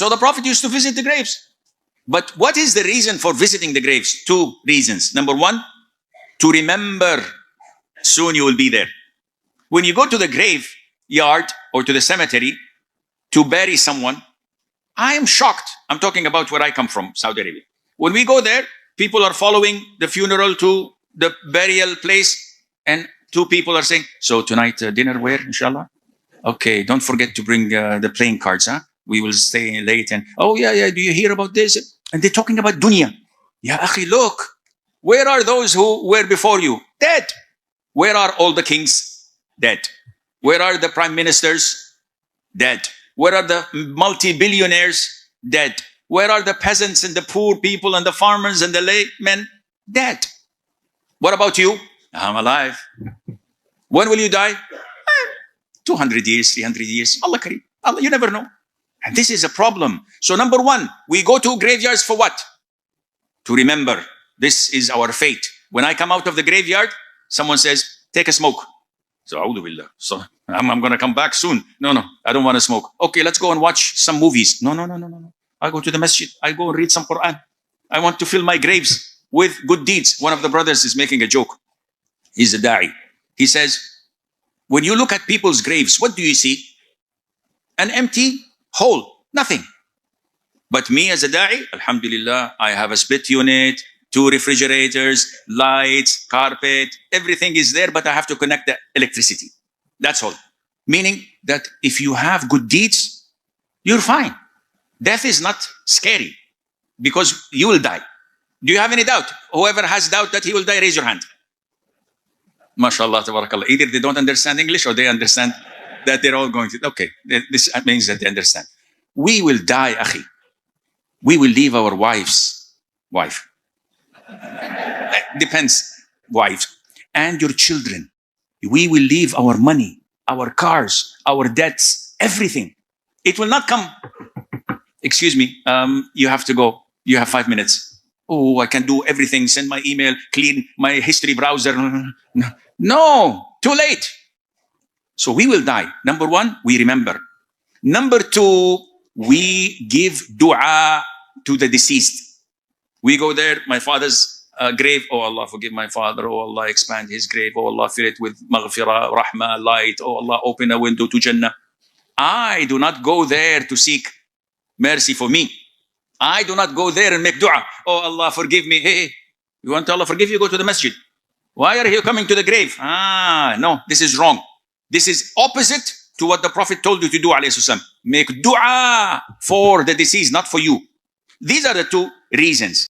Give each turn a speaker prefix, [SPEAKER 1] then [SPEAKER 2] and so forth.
[SPEAKER 1] So the Prophet used to visit the graves. But what is the reason for visiting the graves? Two reasons. Number one, to remember soon you will be there. When you go to the graveyard or to the cemetery to bury someone, I am shocked. I'm talking about where I come from, Saudi Arabia. When we go there, people are following the funeral to the burial place, and two people are saying, so tonight dinner where, inshallah? Okay, don't forget to bring the playing cards, huh? We will stay late. And, oh yeah, do you hear about this? And they're talking about dunya. Ya akhi, look, where are those who were before you? Dead. Where are all the kings? Dead. Where are the prime ministers? Dead. Where are the multi-billionaires? Dead. Where are the peasants and the poor people and the farmers and the laymen? Dead. What about you? I'm alive. When will you die? 200 years, 300 years. Allah Kareem. Allah, you never know. And this is a problem. So number one, we go to graveyards for what? To remember. This is our fate. When I come out of the graveyard, someone says, take a smoke. So, A'udhu Billah. So I'm going to come back soon. No, I don't want to smoke. Okay, let's go and watch some movies. No. I go to the masjid. I go and read some Quran. I want to fill my graves with good deeds. One of the brothers is making a joke. He's a da'i. He says, when you look at people's graves, what do you see? An empty hole. Nothing. But me as a da'i, alhamdulillah, I have a split unit, 2 refrigerators, lights, carpet, everything is there, but I have to connect the electricity. That's all. Meaning that if you have good deeds, you're fine. Death is not scary because you will die. Do you have any doubt? Whoever has doubt that he will die, raise your hand. MashaAllah, tabarakallah. Either they don't understand English or they understand that they're all going to, okay, this means that they understand. We will die, akhi. We will leave our wife. Depends, wives. And your children. We will leave our money, our cars, our debts, everything. It will not come. Excuse me, you have to go. You have 5 minutes. Oh, I can do everything. Send my email, clean my history browser. No, too late. So we will die. Number one, we remember. Number two, we give dua to the deceased. We go there, my father's grave. Oh Allah, forgive my father. Oh Allah, expand his grave. Oh Allah, fill it with maghfirah, rahmah, light. Oh Allah, open a window to Jannah. I do not go there to seek mercy for me. I do not go there and make dua. Oh Allah, forgive me. Hey, you want Allah forgive you? Go to the masjid. Why are you coming to the grave? No, this is wrong. This is opposite to what the Prophet told you to do, alayhi salam. Make dua for the deceased, not for you. These are the two reasons.